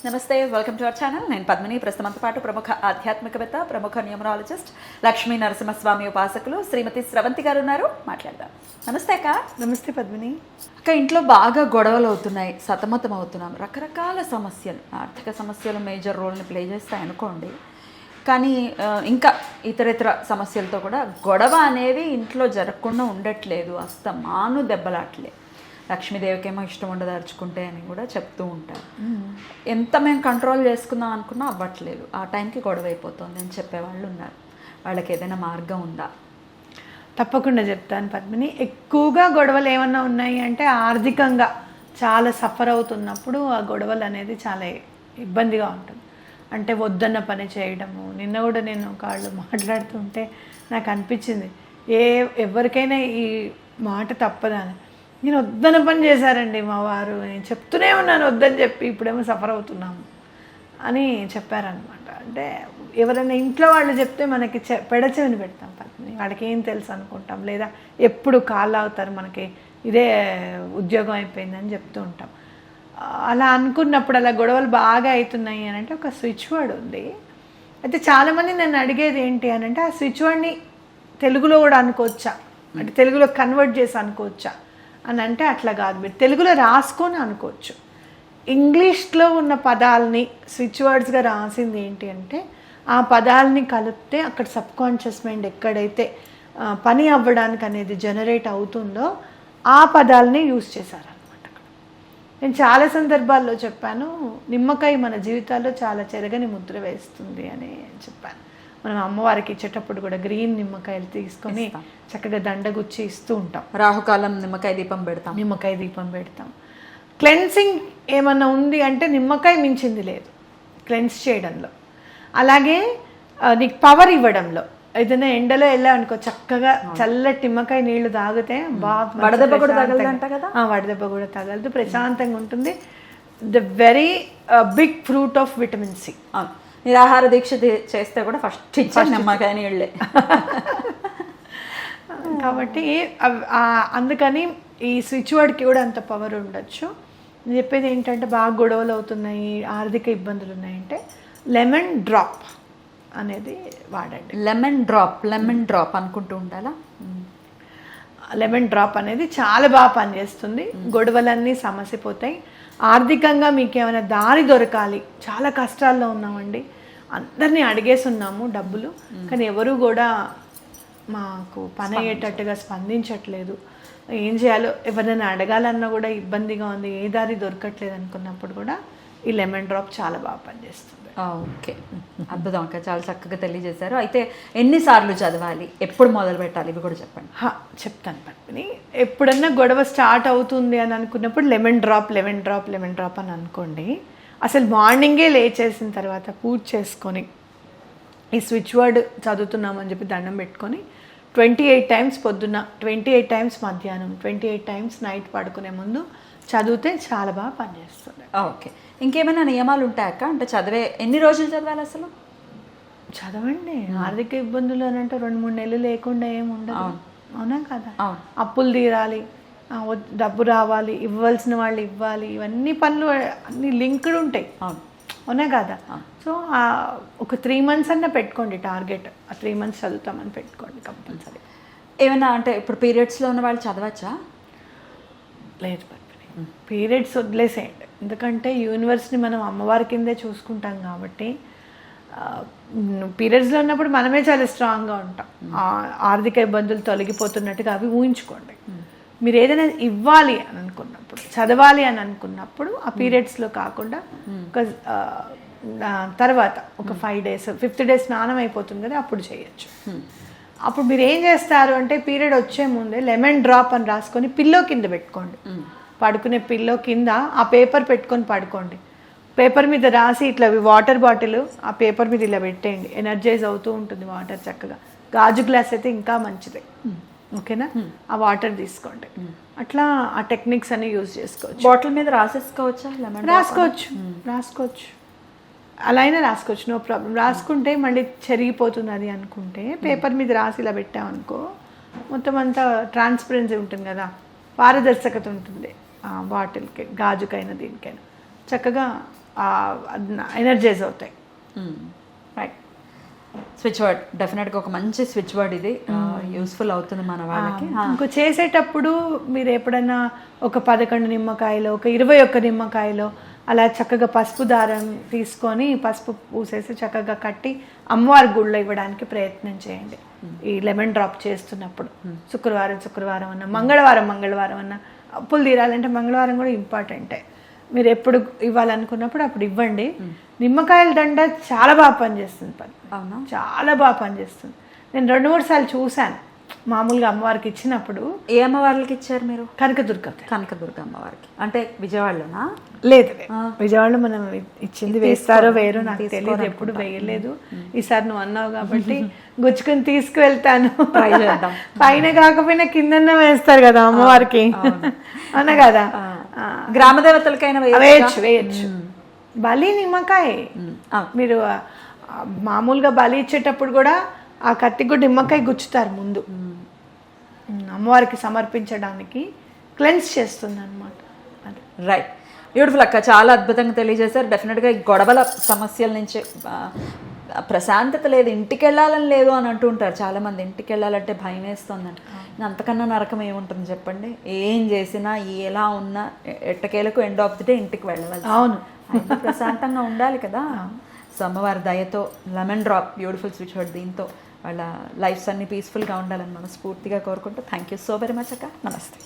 నమస్తే, welcome to our channel. నేను పద్మిని. ప్రస్తుతంతో పాటు ప్రముఖ ఆధ్యాత్మికవేత్త, ప్రముఖ న్యూమరాలజిస్ట్, లక్ష్మీ నరసింహస్వామి ఉపాసకులు శ్రీమతి స్రవంతి గారు ఉన్నారు. మాట్లాడదాం. నమస్తే అక్క. నమస్తే పద్మిని. అక్క, ఇంట్లో బాగా గొడవలు అవుతున్నాయి, సతమతం అవుతున్నాం. రకరకాల సమస్యలు, ఆర్థిక సమస్యలు మేజర్ రోల్ని ప్లే చేస్తాయి అనుకోండి. కానీ ఇంకా ఇతరితర సమస్యలతో కూడా గొడవ అనేవి ఇంట్లో జరగకుండా ఉండట్లేదు. అస్తమాను దెబ్బలాట్లే. లక్ష్మీదేవికేమో ఇష్టం ఉండదు అరుచుకుంటే అని కూడా చెప్తూ ఉంటారు. ఎంత మేము కంట్రోల్ చేసుకుందాం అనుకున్నా అవ్వట్లేదు. ఆ టైంకి గొడవ అయిపోతుంది అని చెప్పేవాళ్ళు ఉన్నారు. వాళ్ళకి ఏదైనా మార్గం ఉందా? తప్పకుండా చెప్తాను పద్మిని. ఎక్కువగా గొడవలు ఏమన్నా ఉన్నాయి అంటే ఆర్థికంగా చాలా సఫర్ అవుతున్నప్పుడు ఆ గొడవలు అనేది చాలా ఇబ్బందిగా ఉంటుంది. అంటే వద్దన్న పని చేయడము. నిన్న కూడా నేను ఒకళ్ళు మాట్లాడుతుంటే నాకు అనిపించింది, ఎవరికైనా ఈ మాట తప్పదని. నేను వద్దన పని చేశారండి మా వారు, నేను చెప్తూనే ఉన్నాను వద్దని చెప్పి, ఇప్పుడేమో సఫర్ అవుతున్నాము అని చెప్పారనమాట. అంటే ఎవరైనా ఇంట్లో వాళ్ళు చెప్తే మనకి పెడచెవిని పెడతాం పద్మిని. వాళ్ళకి ఏం తెలుసు అనుకుంటాం, లేదా ఎప్పుడు కాళ్ళు అవుతారు, మనకి ఇదే ఉద్యోగం అయిపోయిందని చెప్తూ ఉంటాం. అలా అనుకున్నప్పుడు అలా గొడవలు బాగా అవుతున్నాయి అని అంటే ఒక స్విచ్ వర్డ్ ఉంది. అయితే చాలామంది నన్ను అడిగేది ఏంటి అని అంటే, ఆ స్విచ్ వర్డ్ని తెలుగులో కూడా అనుకోవచ్చా, అంటే తెలుగులో కన్వర్ట్ చేసి అనుకోవచ్చా అని అంటే అట్లా కాదు. మీరు తెలుగులో రాసుకొని అనుకోవచ్చు. ఇంగ్లీష్లో ఉన్న పదాలని స్విచ్ వర్డ్స్గా రాసింది ఏంటి అంటే, ఆ పదాలని కలిపితే అక్కడ సబ్కాన్షియస్ మైండ్ ఎక్కడైతే పని అవ్వడానికి అనేది జనరేట్ అవుతుందో ఆ పదాలని యూజ్ చేశారనమాట. అక్కడ నేను చాలా సందర్భాల్లో చెప్పాను, నిమ్మకాయ మన జీవితాల్లో చాలా చెరగని ముద్ర వేస్తుంది అని చెప్పాను. మనం అమ్మవారికి ఇచ్చేటప్పుడు కూడా గ్రీన్ నిమ్మకాయలు తీసుకొని చక్కగా దండగుచ్చి ఇస్తూ ఉంటాం. రాహుకాలం నిమ్మకాయ దీపం పెడతాం. క్లెన్సింగ్ ఏమన్నా ఉంది అంటే నిమ్మకాయ మించింది లేదు క్లెన్స్ చేయడంలో. అలాగే నీకు పవర్ ఇవ్వడంలో, ఏదైనా ఎండలో వెళ్ళావనుకో చక్కగా చల్లటి నిమ్మకాయ నీళ్లు తాగితే వడదెబ్బ కూడా తగలదంట కదా. వడదెబ్బ కూడా తగలదు, ప్రశాంతంగా ఉంటుంది. The very big fruit of vitamin C. నిరాహార దీక్ష చేస్తే కూడా ఫస్ట్ నిమ్మకాయ నీళ్ళే. కాబట్టి అందుకని ఈ స్విచ్ వర్డ్కి కూడా అంత పవర్ ఉండొచ్చు. నేను చెప్పేది ఏంటంటే, బాగా గొడవలు అవుతున్నాయి, ఆర్థిక ఇబ్బందులు ఉన్నాయంటే లెమన్ డ్రాప్ అనేది వాడండి. లెమన్ డ్రాప్ అనుకుంటూ ఉండాలా. లెమన్ డ్రాప్ అనేది చాలా బాగా పనిచేస్తుంది. గొడవలన్నీ సమసిపోతాయి. ఆర్థికంగా మీకు ఏమైనా దారి దొరకాలి, చాలా కష్టాల్లో ఉన్నామండి, అందరినీ అడిగేసి ఉన్నాము డబ్బులు, కానీ ఎవరు కూడా మాకు పని అయ్యేటట్టుగా స్పందించట్లేదు, ఏం చేయాలో ఎవరైనా అడగాలన్నా కూడా ఇబ్బందిగా ఉంది, ఏ దారి దొరకట్లేదు అనుకున్నప్పుడు కూడా ఈ లెమన్ డ్రాప్ చాలా బాగా పనిచేస్తుంది. ఓకే, అద్భుతం అక్క, చాలా చక్కగా తెలియజేశారు. అయితే ఎన్నిసార్లు చదవాలి, ఎప్పుడు మొదలు పెట్టాలి, ఇవి కూడా చెప్పండి. చెప్తాను పద్మిని. ఎప్పుడన్నా గొడవ స్టార్ట్ అవుతుంది అని అనుకున్నప్పుడు లెమన్ డ్రాప్ అని అనుకోండి. అసలు మార్నింగే లేచేసిన తర్వాత పూజ చేసుకొని ఈ స్విచ్ వర్డ్ చదువుతున్నామని చెప్పి దండం పెట్టుకొని 28 టైమ్స్ పొద్దున్న, 28 టైమ్స్ మధ్యాహ్నం, 28 టైమ్స్ నైట్ పడుకునే ముందు చదివితే చాలా బాగా పనిచేస్తుంది. ఓకే, ఇంకేమైనా నియమాలు ఉంటాయక్క? అంటే ఎన్ని రోజులు చదవాలి అసలు? చదవండి. ఆర్థిక ఇబ్బందులు అని అంటే 2-3 నెలలు లేకుండా ఏమి ఉండదు. అవునా కదా? అప్పులు తీరాలి, డబ్బు రావాలి, ఇవ్వాల్సిన వాళ్ళు ఇవ్వాలి, ఇవన్నీ పనులు అన్ని లింక్డ్ ఉంటాయి. అవునా కదా? సో ఒక 3 మంత్స్ అన్నా పెట్టుకోండి టార్గెట్. ఆ 3 మంత్స్ చదువుతామని పెట్టుకోండి కంపల్సరీ. ఏమైనా అంటే ఇప్పుడు పీరియడ్స్లో ఉన్న వాళ్ళు చదవచ్చా? లేదు పద్మిని, పీరియడ్స్ వదిలేసేయండి. ఎందుకంటే యూనివర్స్ని మనం అమ్మవారి కిందే చూసుకుంటాం కాబట్టి పీరియడ్స్లో ఉన్నప్పుడు మనమే చాలా స్ట్రాంగ్గా ఉంటాం. ఆర్థిక ఇబ్బందులు తొలగిపోతున్నట్టుగా అవి ఊహించుకోండి. మీరు ఏదైనా ఇవ్వాలి అని అనుకున్నప్పుడు, చదవాలి అని అనుకున్నప్పుడు ఆ పీరియడ్స్లో కాకుండా ఒక తర్వాత ఒక 5 days, 5th day స్నానం అయిపోతుంది కదా, అప్పుడు చేయొచ్చు. అప్పుడు మీరు ఏం చేస్తారు అంటే, పీరియడ్ వచ్చే ముందే లెమన్ డ్రాప్ అని రాసుకొని పిల్లో కింద పెట్టుకోండి. పడుకునే పిల్లో కింద ఆ పేపర్ పెట్టుకొని పడుకోండి. పేపర్ మీద రాసి ఇట్లా వాటర్ బాటిల్ ఆ పేపర్ మీద ఇలా పెట్టేయండి. ఎనర్జైజ్ అవుతూ ఉంటుంది వాటర్ చక్కగా. గాజు గ్లాస్ అయితే ఇంకా మంచిది. ఓకేనా? ఆ వాటర్ తీసుకోండి. అట్లా ఆ టెక్నిక్స్ అన్ని యూజ్ చేసుకోవచ్చు. బాటిల్ మీద రాసేసుకోవచ్చా? రాసుకోవచ్చు, అలా అయినా రాసుకోవచ్చు, నో ప్రాబ్లం. రాసుకుంటే మళ్ళీ చెరిగిపోతుంది అది అనుకుంటే పేపర్ మీద రాసి ఇలా పెట్టామనుకో, మొత్తం అంతా ట్రాన్స్పరెన్సీ ఉంటుంది కదా, పారదర్శకత ఉంటుంది ఆ బాటిల్కి, గాజుకైనా దీనికైనా. చక్కగా ఎనర్జైజ్ అవుతాయి. రైట్. స్విచ్ వర్డ్ డెఫినెట్గా ఒక మంచి స్విచ్ వర్డ్ ఇది, యూస్ఫుల్ అవుతుంది మన వాళ్ళకి. ఇంకో చేసేటప్పుడు మీరు ఎప్పుడైనా ఒక 11 నిమ్మకాయలు, ఒక 21 నిమ్మకాయలు అలా చక్కగా పసుపు దారం తీసుకొని పసుపు పూసేసి చక్కగా కట్టి అమ్మవారి గుళ్ళో ఇవ్వడానికి ప్రయత్నం చేయండి. ఈ లెమన్ డ్రాప్ చేస్తున్నప్పుడు శుక్రవారం అన్న, మంగళవారం అన్న. అప్పులు తీరాలంటే మంగళవారం కూడా ఇంపార్టెంటే. మీరు ఎప్పుడు ఇవ్వాలనుకున్నప్పుడు అప్పుడు ఇవ్వండి. నిమ్మకాయల దండ చాలా బాగా పనిచేస్తుంది. అవునా? చాలా బాగా పనిచేస్తుంది. నేను 2-3 సార్లు చూశాను మామూలుగా అమ్మవారికి ఇచ్చినప్పుడు. ఏ అమ్మవార్లకి ఇచ్చారు మీరు? కనకదుర్గ అమ్మవారికి. అంటే విజయవాడలోనా? లేదు, విజయవాడలో మనం ఇచ్చింది వేస్తారో వేరో నాకు తెలియదు, ఎప్పుడు వేయలేదు. ఈసారి నువ్వు అన్నావు కాబట్టి గుచ్చుకుని తీసుకువెళ్తాను. పైన కాకపోయినా కిందన్న వేస్తారు కదా అమ్మవారికి, అవునా కదా? గ్రామ దేవతలకైనా వేయచ్చు. బలి నిమ్మకాయ మీరు మామూలుగా బలి ఇచ్చేటప్పుడు కూడా ఆ కత్తికి కూడా నిమ్మకాయ గుచ్చుతారు ముందు, అమ్మవారికి సమర్పించడానికి క్లెన్స్ చేస్తుంది అనమాట. రైట్. బ్యూటిఫుల్ అక్క, చాలా అద్భుతంగా తెలియజేశారు. డెఫినెట్గా ఈ గొడవల సమస్యల నుంచి ప్రశాంతత లేదు, ఇంటికి వెళ్ళాలని లేదు అని అంటూ ఉంటారు చాలామంది. ఇంటికి వెళ్ళాలంటే భయం వేస్తుందని. అంతకన్నా నరకం ఏముంటుంది చెప్పండి? ఏం చేసినా ఎలా ఉన్నా ఎట్టకేలకు ఎండ్ ఆఫ్ ది డే ఇంటికి వెళ్ళాలి. అవును, ప్రశాంతంగా ఉండాలి కదా. సో అమ్మవారి దయతో lemon drop beautiful switch word, దీంతో వాళ్ళ లైఫ్స్ అన్ని పీస్ఫుల్గా ఉండాలని మనస్ఫూర్తిగా కోరుకుంటూ thank you so very much అక్క. నమస్తే.